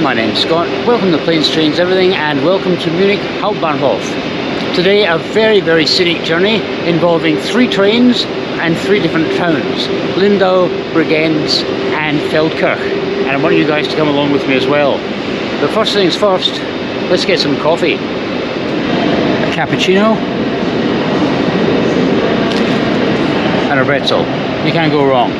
everyone, my name's Scott. Welcome to Planes, Trains, Everything, and welcome to Munich Hauptbahnhof. Today a very scenic journey involving 3 trains and 3 different towns, Lindau, Bregenz and Feldkirch. And I want you guys to come along with me as well. But first things first, let's get some coffee. A cappuccino and a pretzel. You can't go wrong.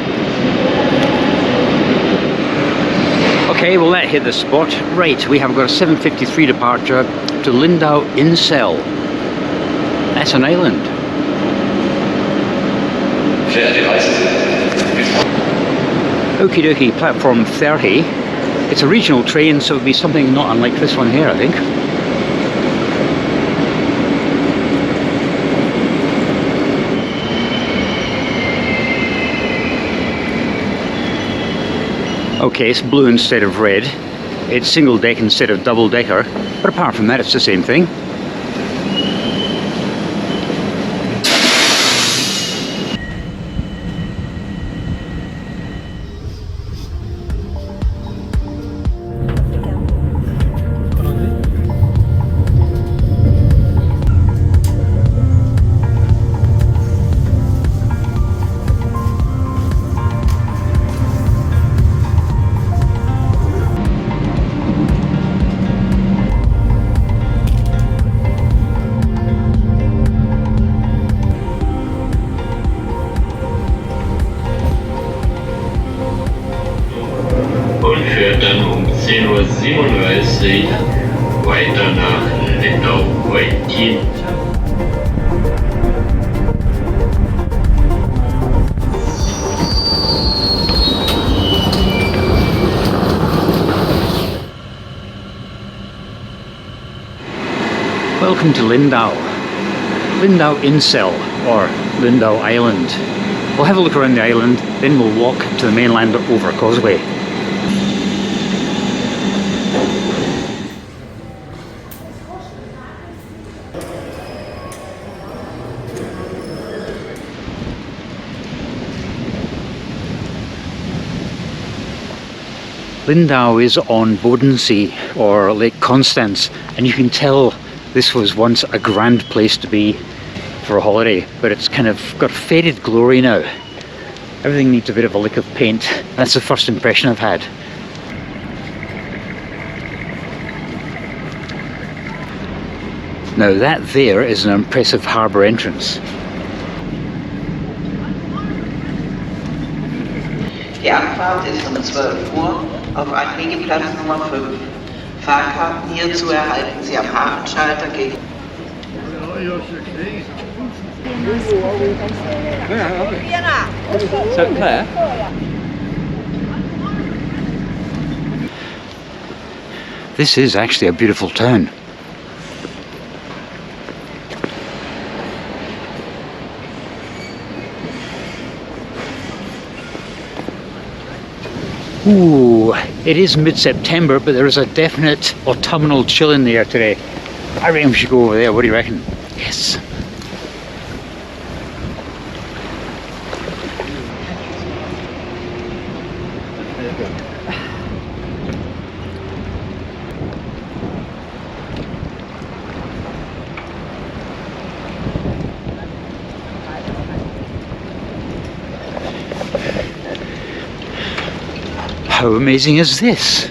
Okay, well that hit the spot. Right, we have got a 7:53 departure to Lindau Insel. That's an island. Okie dokie, platform 30. It's a regional train, so it would be something not unlike this one here, I think. Okay, it's blue instead of red. It's single deck instead of double decker, but apart from that it's the same thing. Dann um 10:37 Uhr weiter nach Lindau Insel. Welcome to Lindau. Lindau Insel, or Lindau Island. We'll have a look around the island, then we'll walk to the mainland over a causeway. Lindau is on Bodensee, or Lake Constance, and you can tell this was once a grand place to be for a holiday, but it's kind of got faded glory now. Everything needs a bit of a lick of paint. That's the first impression I've had. Now that there is an impressive harbour entrance. Die Abfahrt ist um 12 Uhr auf Anliegeplatz Nummer 5. Fahrkarten hierzu erhalten Sie am Hafenschalter gegen. So Claire? This is actually a beautiful town. Ooh, it is mid-September, but there is a definite autumnal chill in the air today. I reckon we should go over there. What do you reckon? Yes. How amazing is this?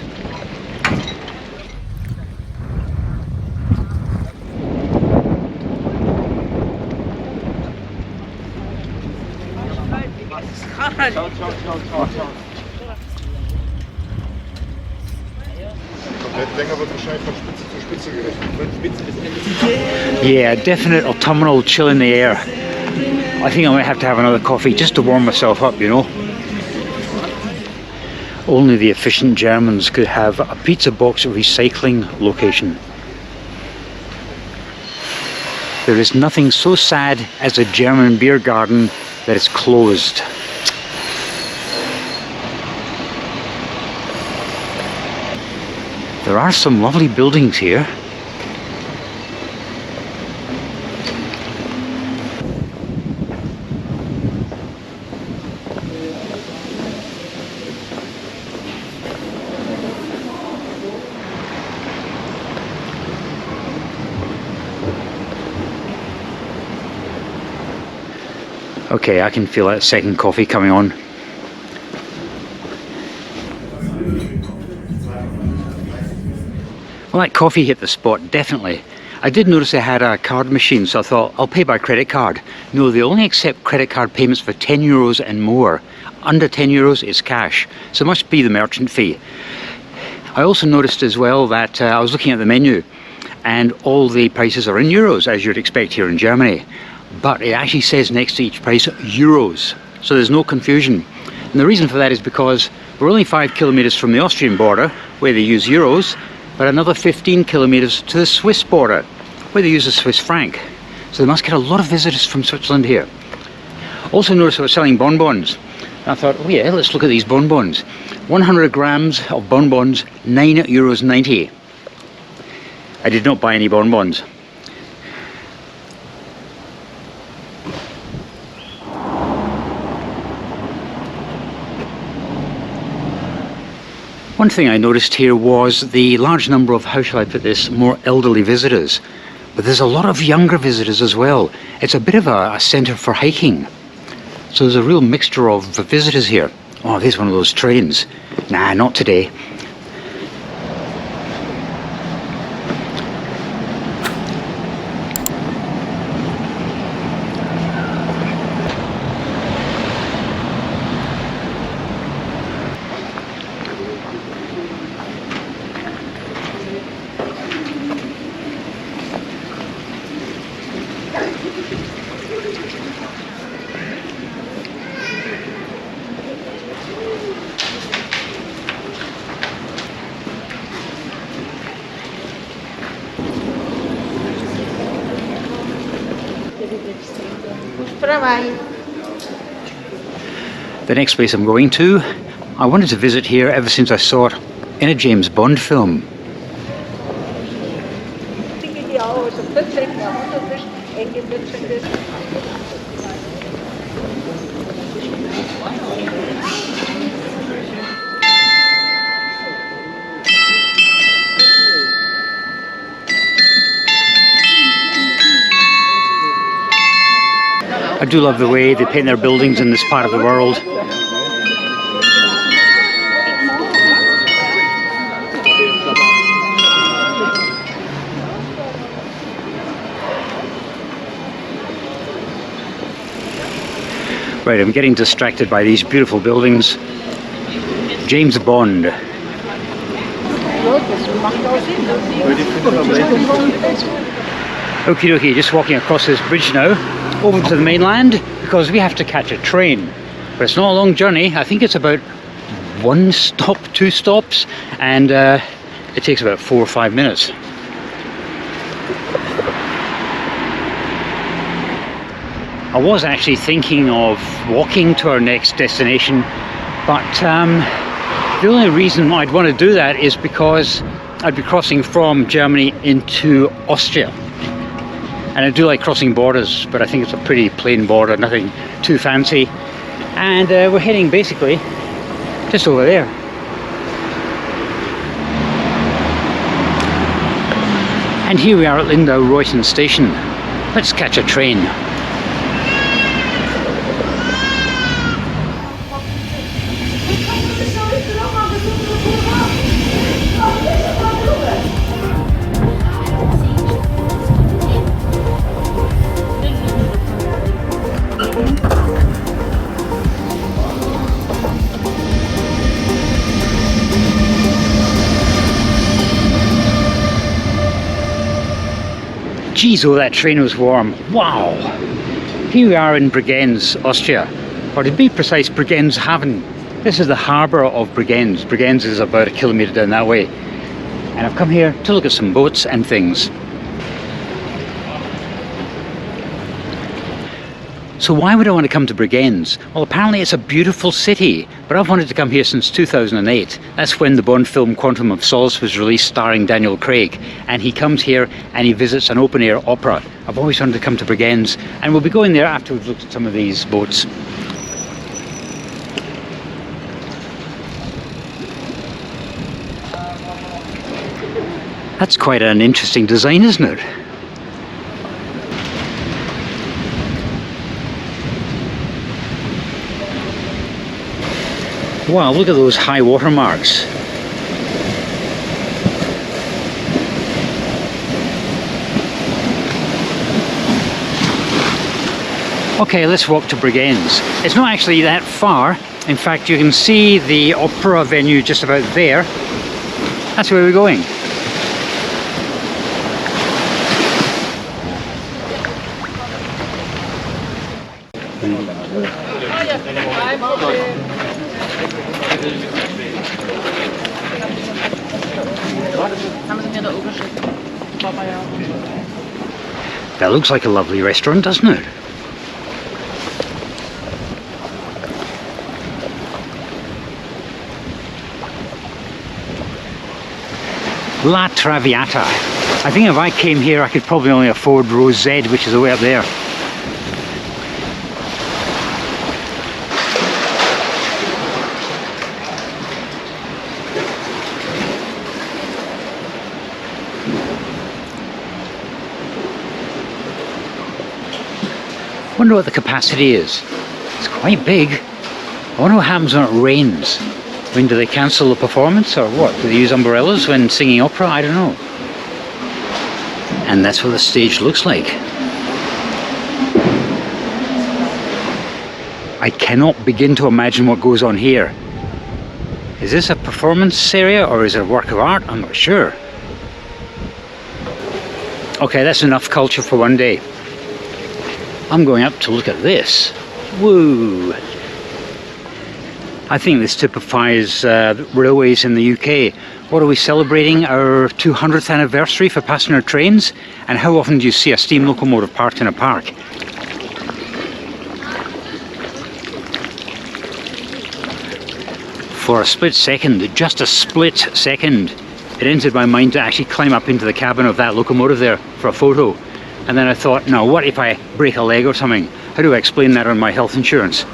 Yeah, definite autumnal chill in the air. I think I might have to have another coffee just to warm myself up, you know. Only the efficient Germans could have a pizza box recycling location. There is nothing so sad as a German beer garden that is closed. There are some lovely buildings here. Okay, I can feel that second coffee coming on. Well, that coffee hit the spot, definitely. I did notice they had a card machine, so I thought, I'll pay by credit card. No, they only accept credit card payments for 10 euros and more. Under 10 euros is cash, so it must be the merchant fee. I also noticed as well that I was looking at the menu, and all the prices are in euros, as you'd expect here in Germany. But it actually says next to each price euros, so there's no confusion. And the reason for that is because we're only 5 kilometers from the Austrian border, where they use euros, but another 15 kilometers to the Swiss border, where they use the Swiss franc. So they must get a lot of visitors from Switzerland here. Also noticed they were selling bonbons. And I thought, oh yeah, let's look at these bonbons. 100 grams of bonbons, €9.90. I did not buy any bonbons. One thing I noticed here was the large number of, how shall I put this, more elderly visitors. But there's a lot of younger visitors as well. It's a bit of a centre for hiking. So there's a real mixture of visitors here. Oh, there's one of those trains. Nah, not today. The next place I'm going to, I wanted to visit here ever since I saw it in a James Bond film. I do love the way they paint their buildings in this part of the world. Right, I'm getting distracted by these beautiful buildings. James Bond. Okie dokie, just walking across this bridge now, over to the mainland, because we have to catch a train. But it's not a long journey. I think it's about 1 stop, 2 stops, and it takes about 4 or 5 minutes. I was actually thinking of walking to our next destination, but the only reason I'd want to do that is because I'd be crossing from Germany into Austria. And I do like crossing borders, but I think it's a pretty plain border, nothing too fancy. And we're heading basically just over there. And here we are at Lindau Station. Let's catch a train. Geez, oh, that train was warm. Wow! Here we are in Bregenz, Austria. Or to be precise, Bregenz. This is the harbour of Bregenz. Bregenz is about 1 kilometre down that way. And I've come here to look at some boats and things. So why would I want to come to Bregenz? Well, apparently it's a beautiful city, but I've wanted to come here since 2008. That's when the Bond film Quantum of Solace was released, starring Daniel Craig. And he comes here and he visits an open-air opera. I've always wanted to come to Bregenz, and we'll be going there after we've looked at some of these boats. That's quite an interesting design, isn't it? Wow, look at those high water marks. Okay, let's walk to Bregenz. It's not actually that far. In fact, you can see the opera venue just about there. That's where we're going. That looks like a lovely restaurant, doesn't it? La Traviata. I think if I came here I could probably only afford row Z, which is the way up there. Wonder what the capacity is. It's quite big. I wonder what happens when it rains. I mean, do they cancel the performance or what? Do they use umbrellas when singing opera? I don't know. And that's what the stage looks like. I cannot begin to imagine what goes on here. Is this a performance area or is it a work of art? I'm not sure. Okay, that's enough culture for one day. I'm going up to look at this. Woo! I think this typifies railways in the UK. What are we celebrating? Our 200th anniversary for passenger trains? And how often do you see a steam locomotive parked in a park? For a split second, just a split second, it entered my mind to actually climb up into the cabin of that locomotive there for a photo. And then I thought, now what if I break a leg or something? How do I explain that on my health insurance?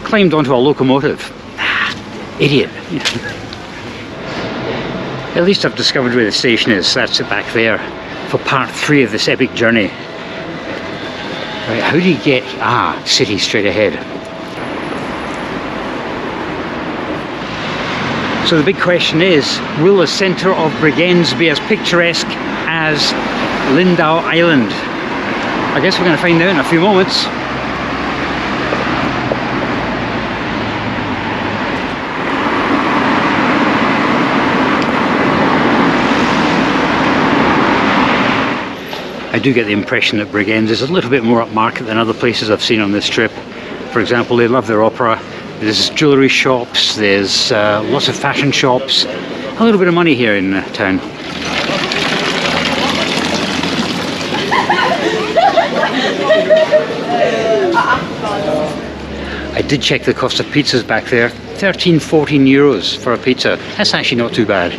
Climbed onto a locomotive. Idiot. At least I've discovered where the station is. That's it back there for part 3 of this epic journey. Right, how do you get... city straight ahead. So the big question is, will the centre of Bregenz be as picturesque as Lindau Island? I guess we're going to find out in a few moments. I do get the impression that Bregenz is a little bit more upmarket than other places I've seen on this trip. For example, they love their opera. There's jewellery shops, there's lots of fashion shops. A little bit of money here in town. I did check the cost of pizzas back there. 13-14 euros for a pizza. That's actually not too bad.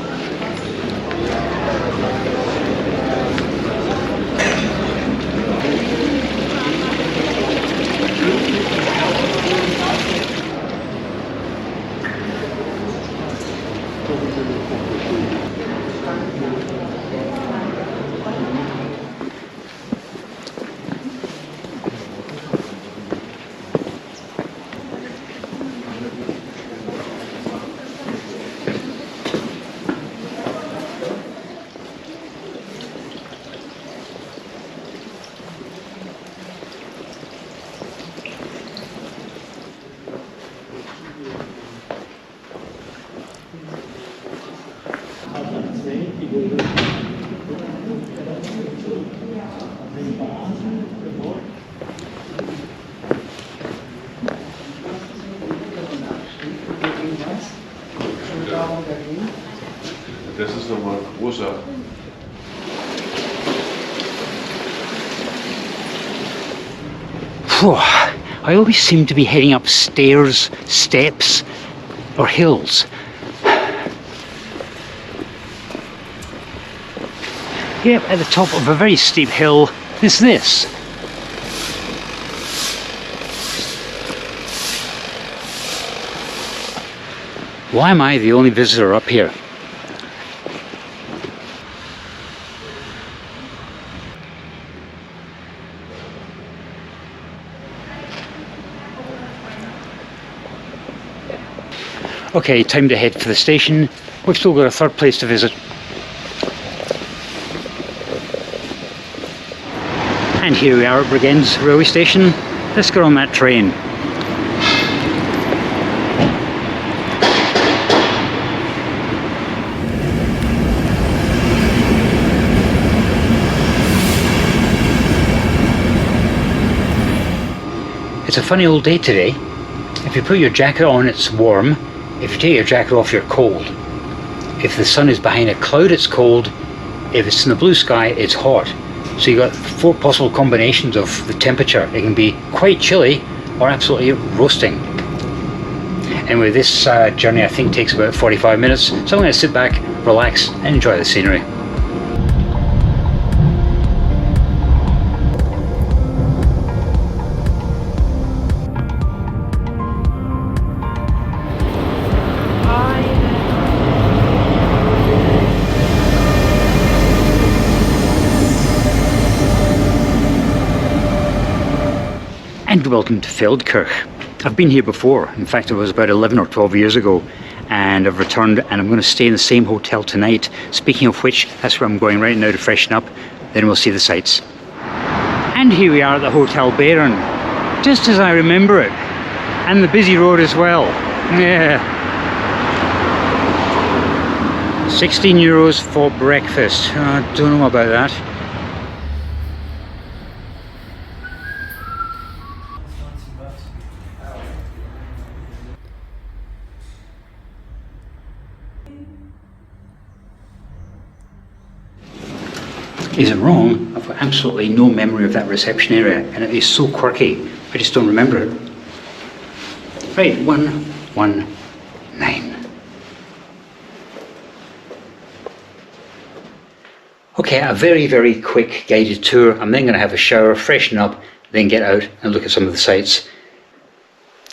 Das ist nochmal großer. I always seem to be heading up stairs, steps, or hills. Here at the top of a very steep hill is this. Why am I the only visitor up here? Okay, time to head for the station. We've still got a third place to visit. And here we are at Bregenz railway station. Let's get on that train. It's a funny old day today. If you put your jacket on, it's warm. If you take your jacket off, you're cold. If the sun is behind a cloud, it's cold. If it's in the blue sky, it's hot. So you've got 4 possible combinations of the temperature. It can be quite chilly or absolutely roasting. Anyway, this journey I think takes about 45 minutes. So I'm going to sit back, relax and enjoy the scenery. And welcome to Feldkirch. I've been here before. In fact, it was about 11 or 12 years ago, and I've returned and I'm going to stay in the same hotel tonight. Speaking of which, that's where I'm going right now to freshen up, then we'll see the sights. And here we are at the Hotel Baron, just as I remember it, and the busy road as well. Yeah. €16 for breakfast. I don't know about that. Is it wrong? I've got absolutely no memory of that reception area, and it is so quirky. I just don't remember it. Right, 119. Okay, a very, very quick guided tour. I'm then going to have a shower, freshen up, then get out and look at some of the sights.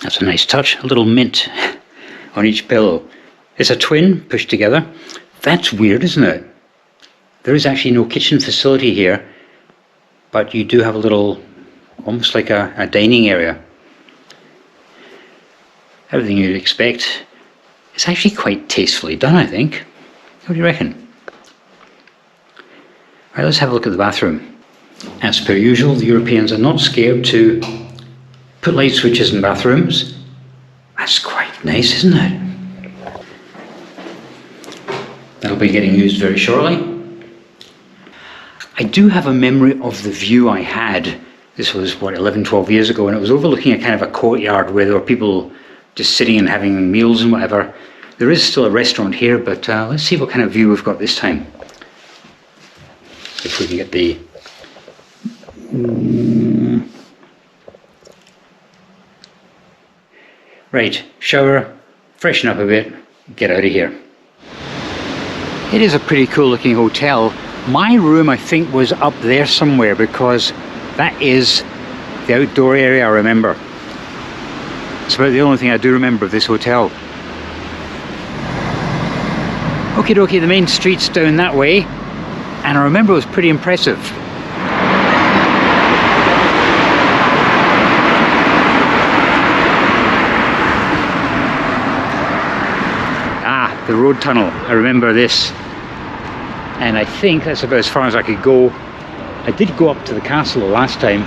That's a nice touch, a little mint on each pillow. It's a twin pushed together. That's weird, isn't it? There is actually no kitchen facility here, but you do have a little, almost like a dining area. Everything you'd expect. It's actually quite tastefully done, I think. What do you reckon? Right, let's have a look at the bathroom. As per usual, the Europeans are not scared to put light switches in bathrooms. That's quite nice, isn't it? That'll be getting used very shortly. I do have a memory of the view I had. This was, what, 11, 12 years ago, and it was overlooking a kind of a courtyard where there were people just sitting and having meals and whatever. There is still a restaurant here, but let's see what kind of view we've got this time. If we can get the... Right, shower, freshen up a bit, get out of here. It is a pretty cool looking hotel. My room, I think, was up there somewhere because that is the outdoor area I remember. It's about the only thing I do remember of this hotel. Okie dokie, the main street's down that way, and I remember it was pretty impressive. Ah, the road tunnel, I remember this. And I think that's about as far as I could go. I did go up to the castle the last time.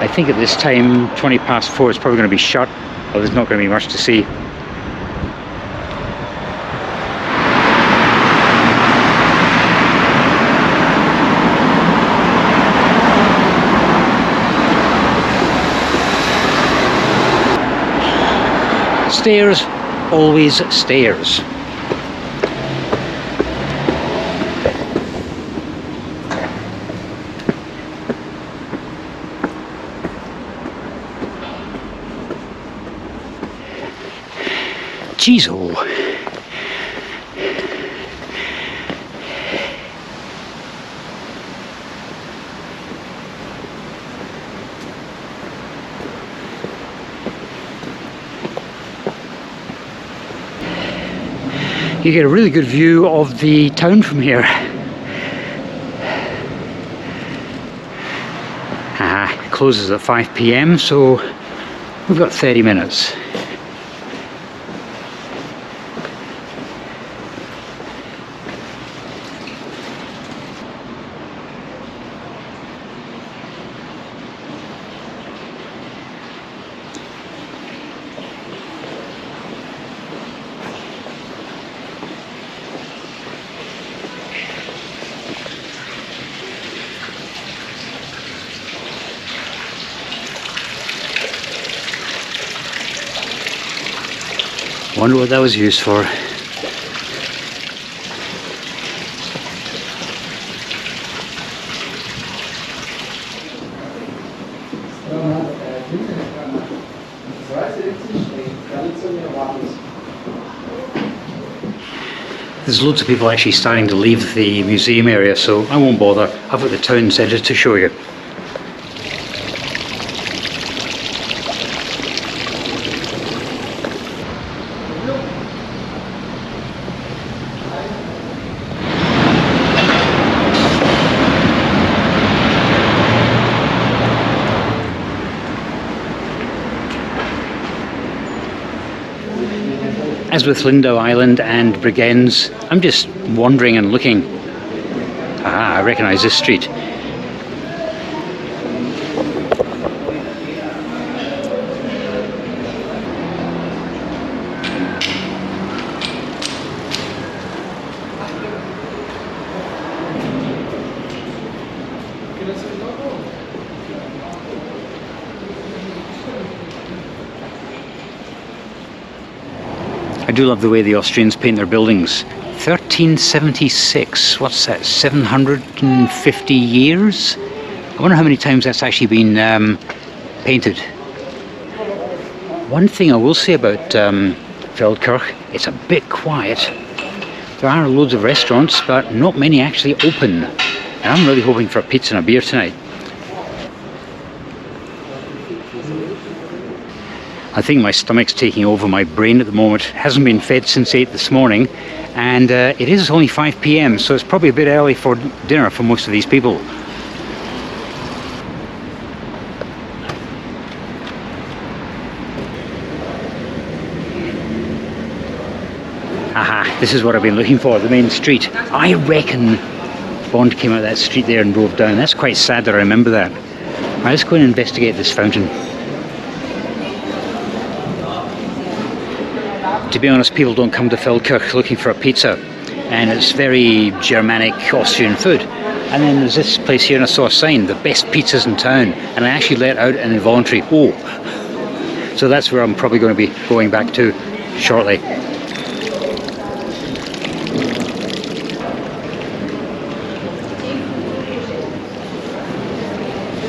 I think at this time, 4:20, it's probably going to be shut, or there's not going to be much to see. Stairs, always stairs. Jeez, oh. You get a really good view of the town from here. It closes at 5 PM, so we've got 30 minutes. Wonder what that was used for. There's loads of people actually starting to leave the museum area, so I won't bother. I've got the town centre to show you. As with Lindau Island and Bregenz, I'm just wandering and looking. Aha, I recognise this street. I do love the way the Austrians paint their buildings. 1376, what's that, 750 years? I wonder how many times that's actually been painted. One thing I will say about Feldkirch, it's a bit quiet. There are loads of restaurants, but not many actually open. And I'm really hoping for a pizza and a beer tonight. I think my stomach's taking over my brain at the moment. It hasn't been fed since 8 this morning, and it is only 5 p.m, so it's probably a bit early for dinner for most of these people. Aha, this is what I've been looking for, the main street. I reckon Bond came out of that street there and drove down. That's quite sad that I remember that. Right, let's go and investigate this fountain. To be honest, people don't come to Feldkirch looking for a pizza, and it's very Germanic Austrian food. And then there's this place here, and I saw a sign, the best pizzas in town, and I actually let out an involuntary "oh." So that's where I'm probably going to be going back to shortly.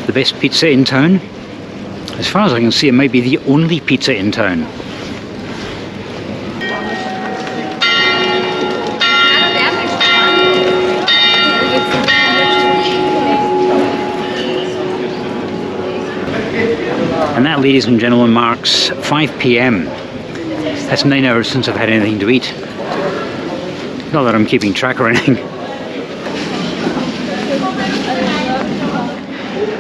The best pizza in town? As far as I can see, it might be the only pizza in town. And that, ladies and gentlemen, marks 5 p.m. That's 9 hours since I've had anything to eat. Not that I'm keeping track or anything.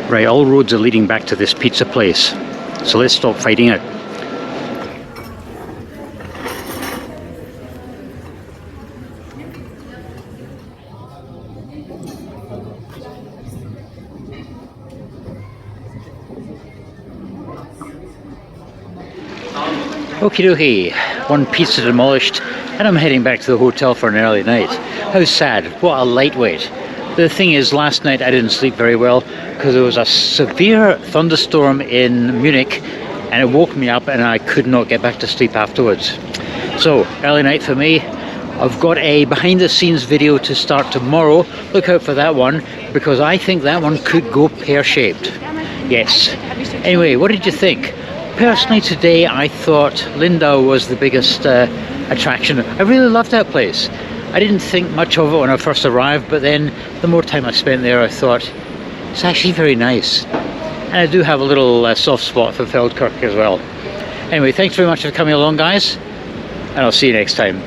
Right, all roads are leading back to this pizza place. So let's stop fighting it. Okie dokie, one pizza demolished, and I'm heading back to the hotel for an early night. How sad, what a lightweight. The thing is, last night I didn't sleep very well because there was a severe thunderstorm in Munich, and it woke me up and I could not get back to sleep afterwards. So, early night for me. I've got a behind the scenes video to start tomorrow. Look out for that one, because I think that one could go pear-shaped. Yes. Anyway, what did you think? Personally today I thought Lindau was the biggest attraction. I really loved that place. I didn't think much of it when I first arrived, but then the more time I spent there I thought it's actually very nice. And I do have a little soft spot for Feldkirch as well. Anyway, thanks very much for coming along, guys, and I'll see you next time.